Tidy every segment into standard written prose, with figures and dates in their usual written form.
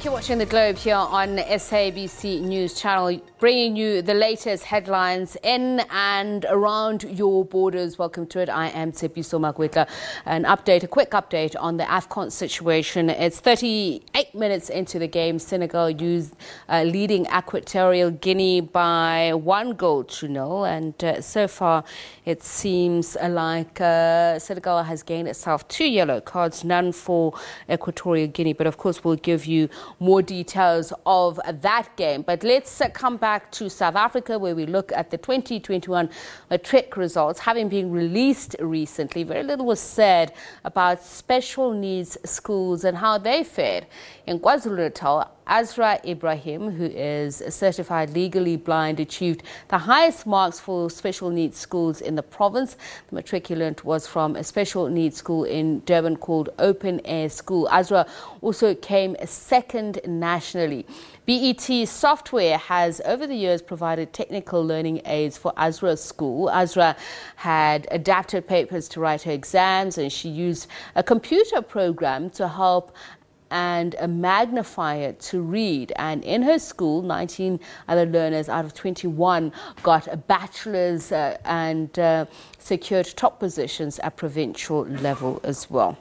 You're watching The Globe here on SABC News Channel, bringing you the latest headlines in and around your borders. Welcome to it. I am Tsepiso Magwetla. A quick update on the AFCON situation. It's 38 minutes into the game. Senegal leading Equatorial Guinea by 1-0, and so far it seems like Senegal has gained itself 2 yellow cards, none for Equatorial Guinea. But of course, we'll give you more details of that game. But let's come back to South Africa, where we look at the 2021 Matric results having been released recently. Very little was said about special needs schools and how they fared. In KwaZulu-Natal, I Azra Ebrahim, who is certified legally blind, achieved the highest marks for special needs schools in the province. The matriculant was from a special needs school in Durban called Open Air School. Azra also came second nationally. BET Software has over the years provided technical learning aids for Azra's school. Azra had adapted papers to write her exams, and she used a computer program to help and a magnifier to read. And in her school, 19 other learners out of 21 got a bachelor's and secured top positions at provincial level as well.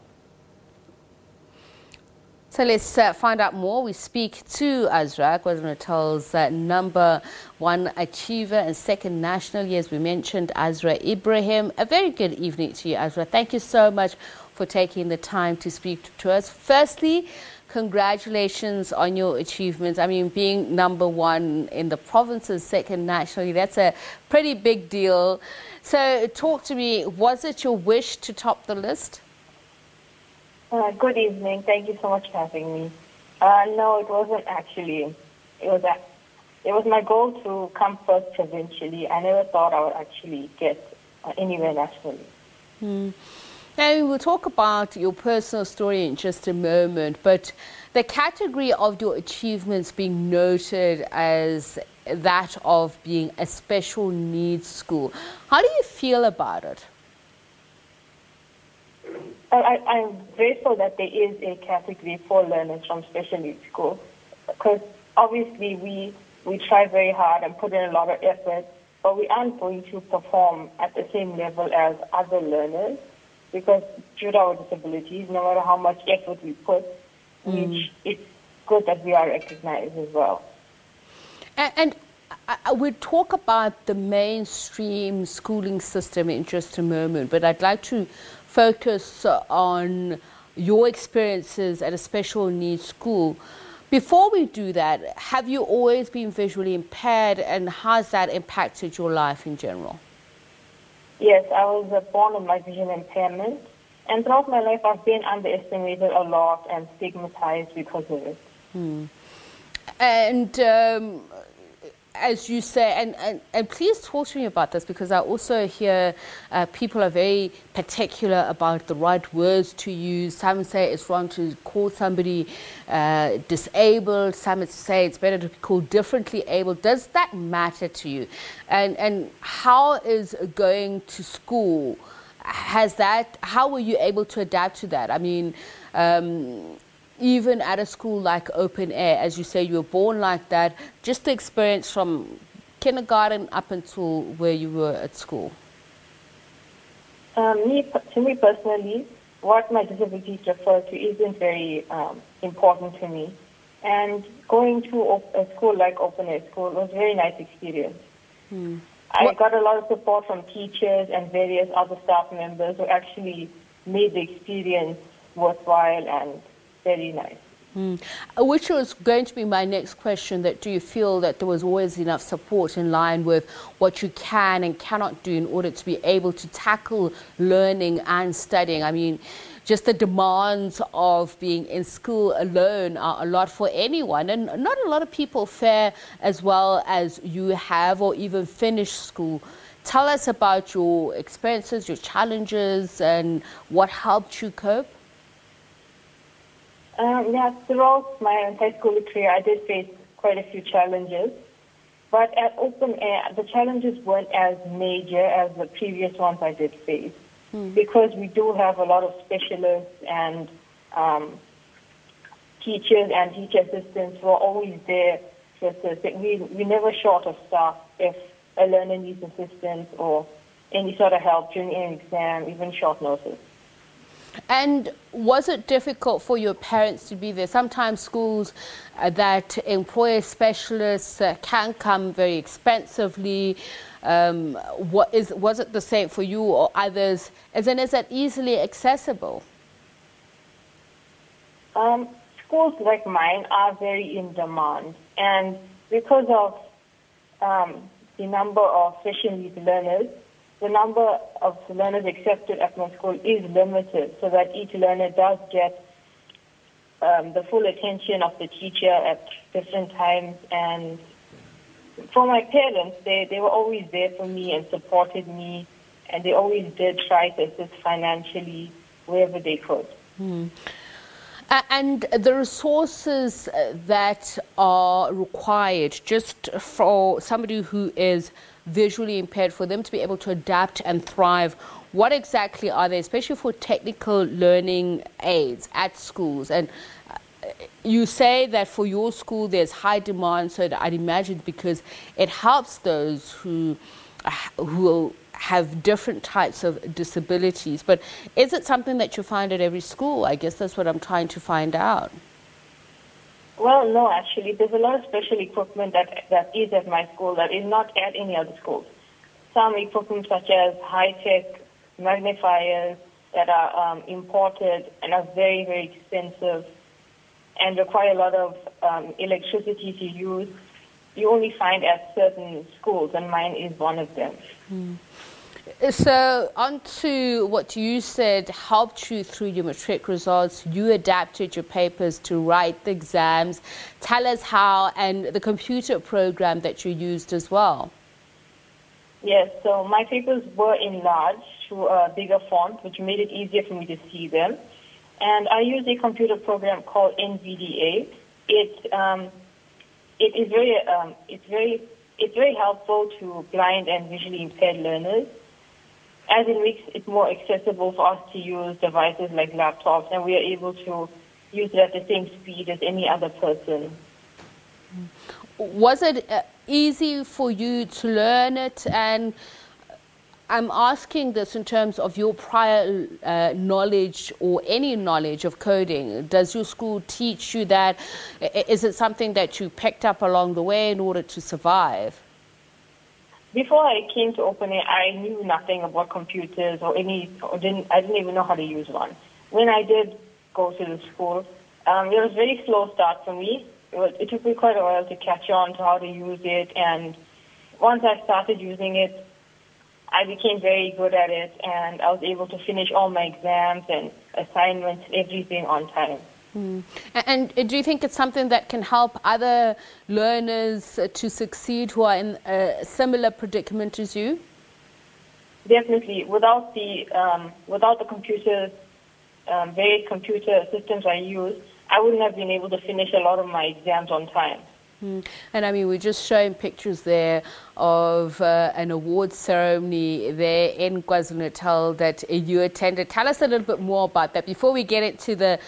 So let's find out more. We speak to Azra, KwaZulu-Natal's #1 achiever and second nationally, as we mentioned, Azra Ebrahim. A very good evening to you, Azra. Thank you so much for taking the time to speak to us. Firstly, congratulations on your achievements. I mean, being #1 in the province's second nationally, that's a pretty big deal. So talk to me, was it your wish to top the list? Good evening. Thank you so much for having me. No, it wasn't actually. It was my goal to come first provincially. I never thought I would actually get anywhere nationally. Now, we'll talk about your personal story in just a moment, but the category of your achievements being noted as that of being a special needs school, how do you feel about it? I'm grateful that there is a category for learners from special needs school, because obviously we try very hard and put in a lot of effort, but we aren't going to perform at the same level as other learners, because due to our disabilities, no matter how much effort we put, it's good that we are recognized as well. And we'll talk about the mainstream schooling system in just a moment, but I'd like to focus on your experiences at a special needs school. Before we do that, have you always been visually impaired, and how has that impacted your life in general? Yes, I was born with my vision impairment, and throughout my life I've been underestimated a lot and stigmatized because of it. And as you say, and please talk to me about this, because I also hear people are very particular about the right words to use. Some say it's wrong to call somebody disabled. Some say it's better to be called differently able. Does that matter to you? And how is going to school? How were you able to adapt to that? I mean, even at a school like Open Air, as you say, you were born like that, just the experience from kindergarten up until where you were at school. To me personally, what my disabilities refer to isn't very important to me. And going to a school like Open Air School was a very nice experience. I got a lot of support from teachers and various other staff members who actually made the experience worthwhile and very nice. Which was going to be my next question, that do you feel that there was always enough support in line with what you can and cannot do in order to be able to tackle learning and studying? I mean, just the demands of being in school alone are a lot for anyone, and not a lot of people fare as well as you have or even finish school. Tell us about your experiences, your challenges, and what helped you cope. Yeah, throughout my high school career, I did face quite a few challenges. But at Open Air, the challenges weren't as major as the previous ones I did face. Because we do have a lot of specialists and teachers and teacher assistants were always there to assist. We never short of staff if a learner needs assistance or any sort of help during an exam, even short notice. And was it difficult for your parents to be there? Sometimes schools that employ specialists can come very expensively. Was it the same for you or others? Is it easily accessible? Schools like mine are very in demand, and because of the number of special needs learners, the number of learners accepted at my school is limited, so that each learner does get the full attention of the teacher at different times. And for my parents, they were always there for me and supported me, and they always did try to assist financially wherever they could. And the resources that are required just for somebody who is visually impaired, for them to be able to adapt and thrive, what exactly are they, especially for technical learning aids at schools? And you say that for your school there's high demand, so I'd imagine because it helps those who have different types of disabilities. But is it something that you find at every school? I guess that's what I'm trying to find out. Well, no, actually. There's a lot of special equipment that is at my school that is not at any other schools. Some equipment such as high-tech magnifiers that are imported and are very, very expensive and require a lot of electricity to use, you only find at certain schools, and mine is one of them. So on to what you said helped you through your matric results. You adapted your papers to write the exams. Tell us how, and the computer program that you used as well. Yes, so my papers were enlarged to a bigger font, which made it easier for me to see them. And I used a computer program called NVDA. It's very helpful to blind and visually impaired learners, as it makes it more accessible for us to use devices like laptops, and we are able to use it at the same speed as any other person. Was it easy for you to learn it? And I'm asking this in terms of your prior knowledge or any knowledge of coding. Does your school teach you that? Is it something that you picked up along the way in order to survive? Before I came to Open Air, I knew nothing about computers I didn't even know how to use one. When I did go to the school, it was a very slow start for me. It took me quite a while to catch on to how to use it, and once I started using it, I became very good at it, and I was able to finish all my exams and assignments, everything on time. And do you think it's something that can help other learners to succeed who are in a similar predicament as you? Definitely. Without the computers, various computer systems I use, I wouldn't have been able to finish a lot of my exams on time. And I mean, we're just showing pictures there of an awards ceremony there in KwaZulu-Natal that you attended. Tell us a little bit more about that before we get into the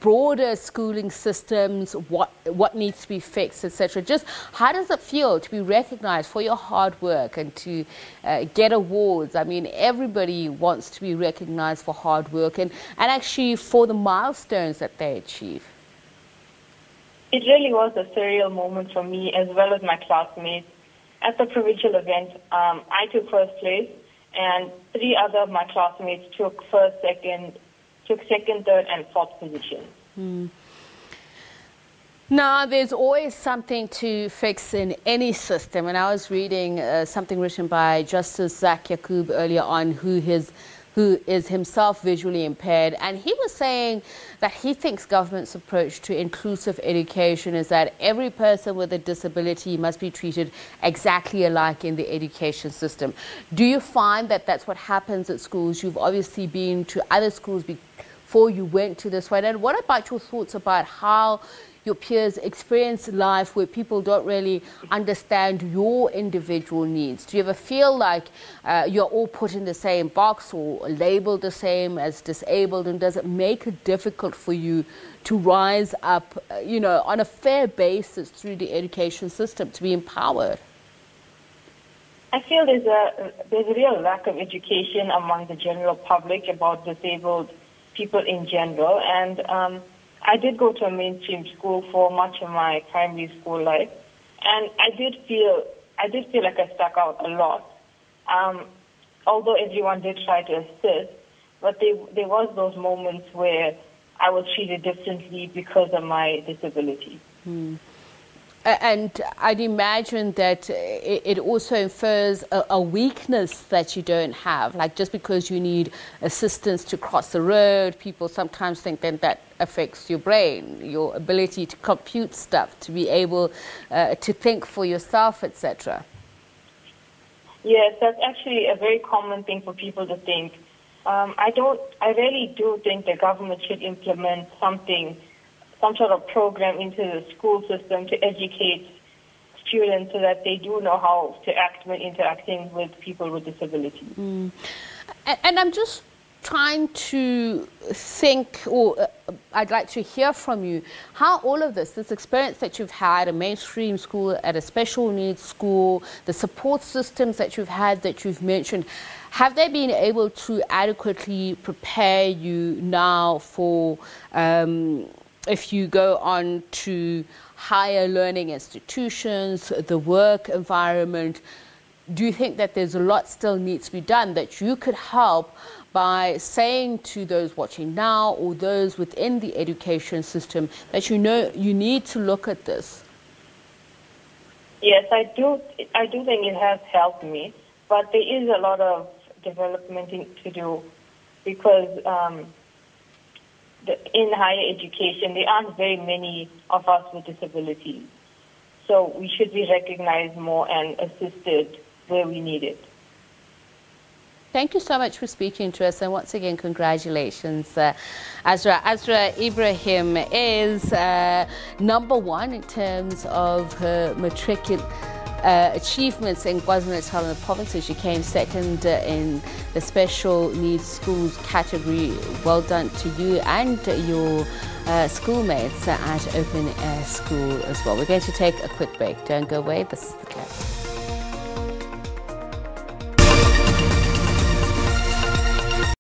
broader schooling systems, what needs to be fixed, etc. Just how does it feel to be recognized for your hard work and to get awards? I mean, everybody wants to be recognized for hard work and actually for the milestones that they achieve. It really was a surreal moment for me as well as my classmates. At the provincial event, I took first place, and 3 other of my classmates took second, third, and fourth position. Now, there's always something to fix in any system, and I was reading something written by Justice Zach Yakub earlier on, who is himself visually impaired, and he was saying that he thinks government's approach to inclusive education is that every person with a disability must be treated exactly alike in the education system. Do you find that that's what happens at schools? You've obviously been to other schools before you went to this one, and what about your thoughts about how your peers experience life where people don't really understand your individual needs? Do you ever feel like you're all put in the same box or labeled the same as disabled, and does it make it difficult for you to rise up, on a fair basis through the education system to be empowered? I feel there's a real lack of education among the general public about disabled people in general, and I did go to a mainstream school for much of my primary school life, and I did feel like I stuck out a lot. Although everyone did try to assist, but there was those moments where I was treated differently because of my disability. And I'd imagine that it also infers a weakness that you don't have. Like, just because you need assistance to cross the road, people sometimes think then that affects your brain, your ability to compute stuff, to be able to think for yourself, etc. Yes, that's actually a very common thing for people to think. I really do think the government should implement some sort of program into the school system to educate students so that they do know how to act when interacting with people with disabilities. And I'm just trying to think, or I'd like to hear from you, how all of this experience that you've had, a mainstream school, at a special needs school, the support systems that you've had, that you've mentioned, have they been able to adequately prepare you now for if you go on to higher learning institutions, the work environment? Do you think that there's a lot still needs to be done, that you could help by saying to those watching now or those within the education system that you need to look at this? Yes, I do think it has helped me, but there is a lot of development to do, because in higher education, there aren't very many of us with disabilities. So we should be recognized more and assisted where we need it. Thank you so much for speaking to us, and once again, congratulations. Azra Ebrahim is #1 in terms of her matriculant achievements in KwaZulu-Natal and the provinces. She came second in the special needs schools category. Well done to you and your schoolmates at Open Air School as well. We're going to take a quick break. Don't go away. This is The Clap.